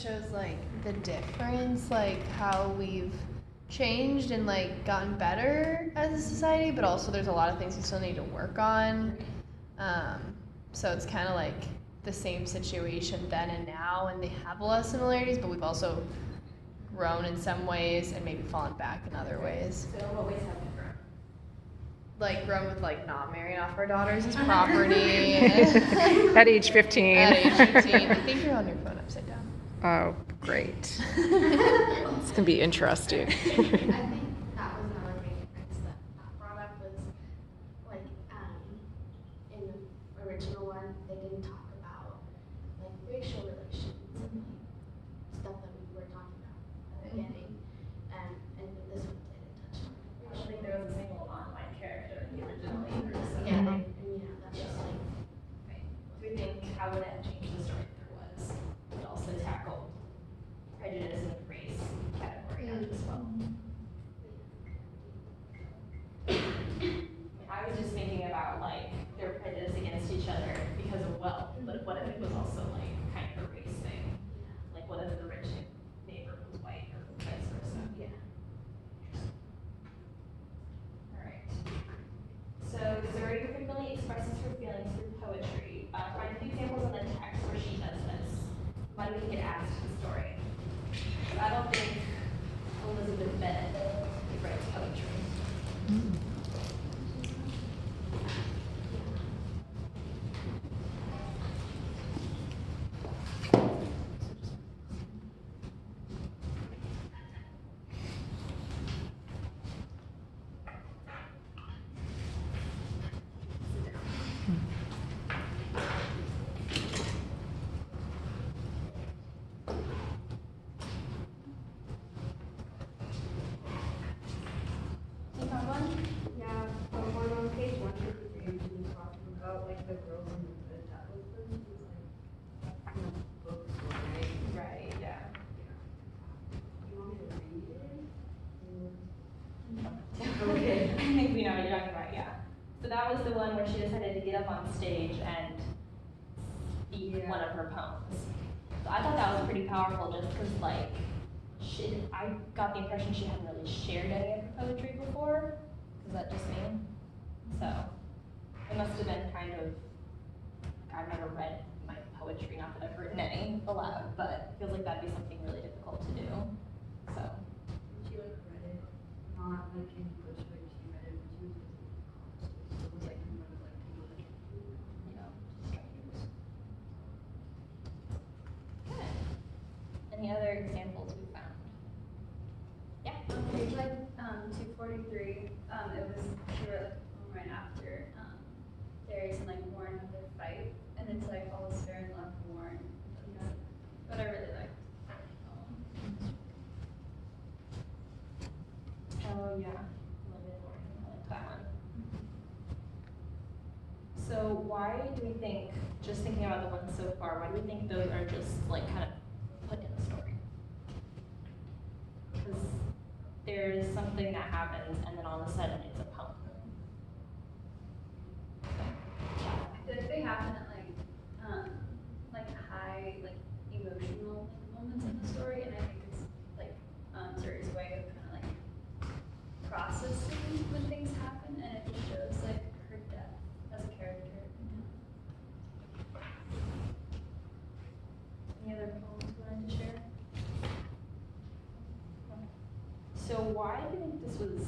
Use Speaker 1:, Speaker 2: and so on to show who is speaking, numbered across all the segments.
Speaker 1: shows like the difference, like how we've changed and like gotten better as a society, but also there's a lot of things we still need to work on. So it's kind of like the same situation then and now, and they have a lot of similarities, but we've also grown in some ways and maybe fallen back in other ways.
Speaker 2: So in what ways have we grown?
Speaker 1: Like grown with like not marrying off our daughters as property.
Speaker 3: At age 15.
Speaker 1: At age 15. I think you're on your phone upside down.
Speaker 3: Oh, great. It's going to be interesting.
Speaker 4: I think that was another big difference that brought up was like in the original one they didn't talk about like racial relations and like stuff that we were talking about at the beginning, and this one didn't touch on
Speaker 2: I don't think there was a single online character in the original either. So
Speaker 4: yeah, and that's just like
Speaker 2: right. Do we think how would that change the story if there was? It also tackled prejudice and race category as well. I was just thinking about like their prejudice against each other because of wealth, but what if it was also like kind of a race thing? Like what if the rich neighbor was white or vice versa?
Speaker 4: yeah.
Speaker 2: Alright. So Zuri frequently expresses her feelings through poetry. Find two examples in the text where she does this. Why do we think it adds to the story? I don't think Elizabeth Bennet writes poetry. You found one?
Speaker 5: Yeah, one on page 153, she was talking about like the girls in the Tatleston, it was like, bookstore, right?
Speaker 2: Right, yeah.
Speaker 5: You want me to read it?
Speaker 2: Okay. I think we know what you're talking about, yeah. So that was the one where she decided to get up on stage and speak
Speaker 5: Yeah.
Speaker 2: one of her poems. So I thought that was pretty powerful just because, like, I got the impression she hadn't really shared any of her poetry before. Is that just me? So it must have been kind of, I've never read my poetry, not that I've written any aloud, but it feels like that'd be something really difficult to do. So.
Speaker 5: She like read it, not like in English, but she read it when she was in college, so it was like in front of like people that
Speaker 2: You know, strangers. Good. Any other examples we found? Yeah.
Speaker 6: On page like 243, it was she wrote like a poem right after Darius and like Warren have their fight, and it's like all is fair in love for Warren. But I really liked that poem.
Speaker 2: Oh yeah. I like that one. So why do we think, just thinking about the ones so far, why do we think those are just like kind of put in the story? Because there's something that happens and then all of a sudden it's a poem.
Speaker 6: I feel like they happen at like high like emotional moments in the story, and I think it's like Zuri's way of kind of like processing when things happen, and it just shows like her depth as a character. Any other poems you wanted to share?
Speaker 2: So why do you think this was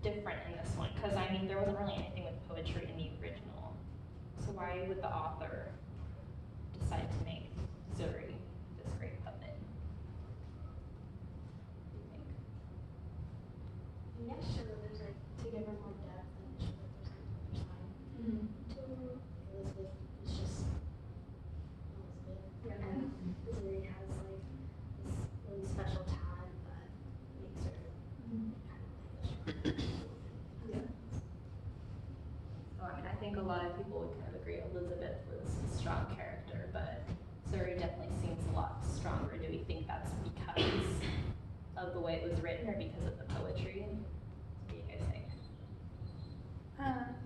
Speaker 2: different in this one? Because I mean, there wasn't really anything with poetry in the original. So why would the author decide to make Zuri this great poet? What do you think?
Speaker 4: Yeah, sure. There's like to give her more depth and show that there's like another side to her. Elizabeth is just Elizabeth.
Speaker 6: Yeah.
Speaker 4: And Zuri has like this really special talent that makes her kind of like a
Speaker 6: Yeah.
Speaker 2: So I mean, I think a lot of people would kind of agree Elizabeth was a strong character, but Zuri definitely seems a lot stronger. Do we think that's because of the way it was written or because of the poetry? What do you guys think?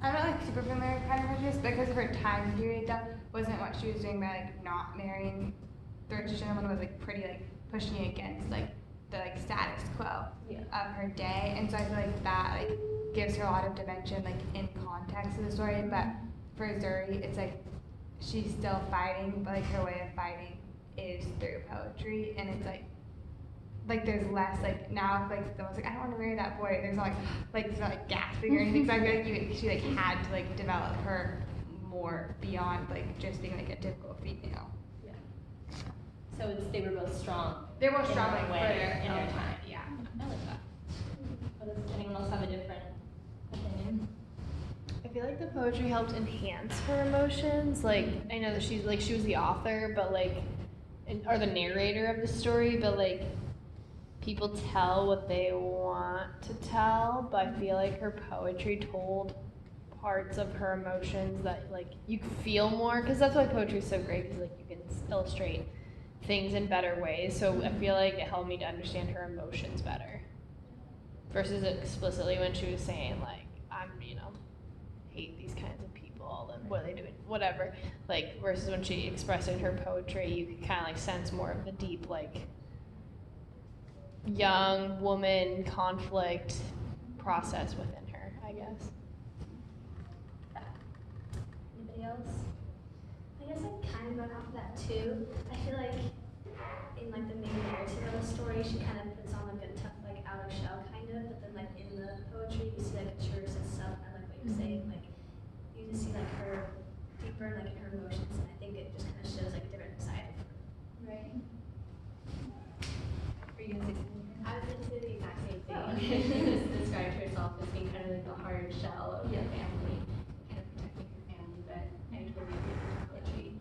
Speaker 7: I'm not like super familiar with Pride and Prejudice because of her time period. That wasn't what she was doing by like not marrying the Richard Sherman was like pretty like pushing against like the like status quo
Speaker 2: Yeah.
Speaker 7: of her day, and so I feel like that like gives her a lot of dimension like in context of the story. But for Zuri, it's like she's still fighting, but like her way of fighting is through poetry, and it's like there's less like now if like someone's like I don't want to marry that boy, there's not like it's not like gasping or anything. So I feel like she like had to like develop her more beyond like just being like a typical female.
Speaker 2: So they were both strong.
Speaker 7: They're both
Speaker 2: in
Speaker 7: strong
Speaker 2: their
Speaker 7: like
Speaker 2: way,
Speaker 7: for their
Speaker 2: in their
Speaker 7: own
Speaker 2: time.
Speaker 7: Yeah.
Speaker 2: I like that. Does anyone else have a different opinion?
Speaker 1: I feel like the poetry helped enhance her emotions. Like I know that she was the author, but like, or the narrator of the story, but like, people tell what they want to tell. But I feel like her poetry told parts of her emotions that like you could feel more, because that's why poetry is so great. Because like you can illustrate things in better ways. So I feel like it helped me to understand her emotions better. Versus explicitly when she was saying like I'm hate these kinds of people and what are they doing, whatever. Like versus when she expressed in her poetry, you could kind of like sense more of the deep like young woman conflict process within her, I guess.
Speaker 2: Anybody else?
Speaker 4: I guess I kind of going off of that too. I feel like in like the main narrative of the story, she kind of puts on like a tough like outer shell kind of, but then like in the poetry, you see like a truest stuff. I like what you're saying. Like you just see like her deeper like in her emotions, and I think it just kind of shows like a different side of her.
Speaker 2: Right. Are you gonna say something?
Speaker 8: I was going to say the exact same thing. She just described herself as being kind of like the hard shell of her family, kind of protecting her family, but I totally agree with her poetry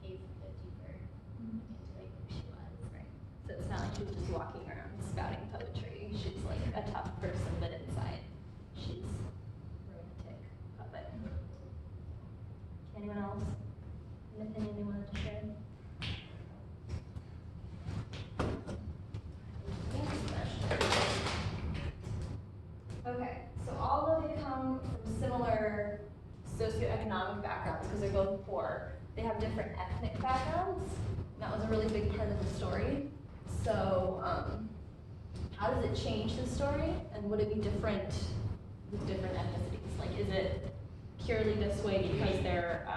Speaker 8: gave a deeper into like who she was.
Speaker 2: Right. So it's not like she was just walking around spouting poetry. She's like a tough person, but inside she's romantic puppet. Anyone else? An opinion they wanted to share? Okay, so although they come from similar socioeconomic backgrounds, because they're both poor, they have different ethnic backgrounds. That was a really big part of the story. So, how does it change the story, and would it be different with different ethnicities? Like, is it purely this way because they're,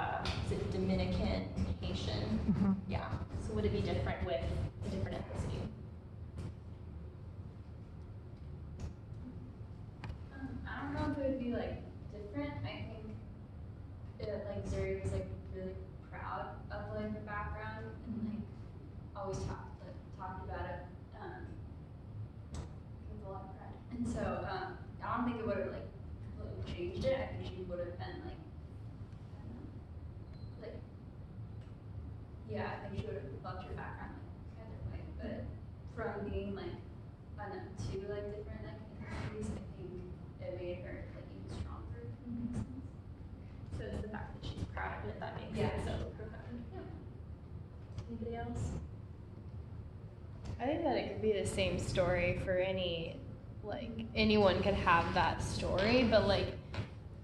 Speaker 2: is it Dominican, Haitian? Yeah. So would it be different with a different ethnicity?
Speaker 6: I don't know if it would be like different. I think it, like Zuri was like really proud of like her background and like always talked about it with a lot of pride. And so I don't think it would have like completely changed it. I think she would have been like I don't know, like yeah, I think she would have loved her background like either way. But from being like I don't know, two like different like ethnicities, I think it made her like even stronger. if that makes sense.
Speaker 2: So it's the fact that she's proud of it that makes
Speaker 6: Yeah.
Speaker 2: it so profound. Anybody else?
Speaker 1: I think that it could be the same story for anyone could have that story, but like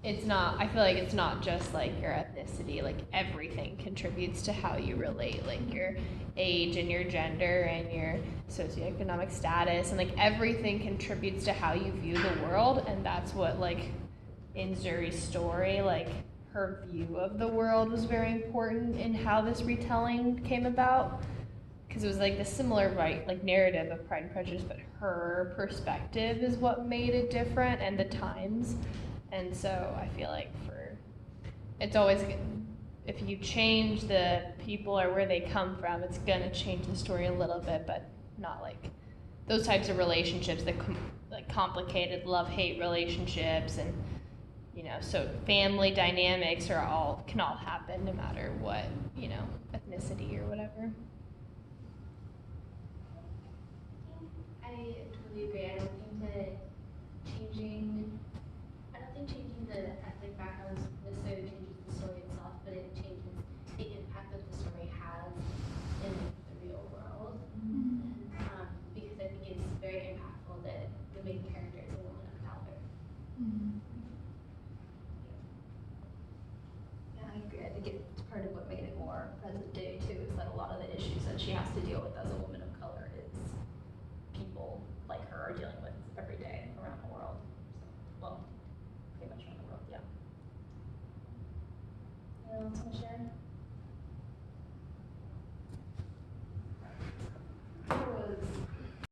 Speaker 1: it's not, I feel like it's not just like your ethnicity, like everything contributes to how you relate, like your age and your gender and your socioeconomic status, and like everything contributes to how you view the world. And that's what like in Zuri's story, like her view of the world was very important in how this retelling came about. Because it was like the similar like narrative of Pride and Prejudice, but her perspective is what made it different, and the times. And so I feel like it's always good. If you change the people or where they come from, it's gonna change the story a little bit, but not like those types of relationships that like complicated love-hate relationships, and so family dynamics can all happen no matter what ethnicity or whatever.
Speaker 8: I totally agree. I don't think changing the ethnic backgrounds necessarily changes the story itself, but it changes the impact that the story has in the real world. Because I think it's very impactful that the main character is a woman of color.
Speaker 2: Yeah, I agree. I think it's part of what made it more present day too, is that a lot of the issues are dealing with every day around the world. So, well, pretty much around the world, yeah. Anyone else want to share?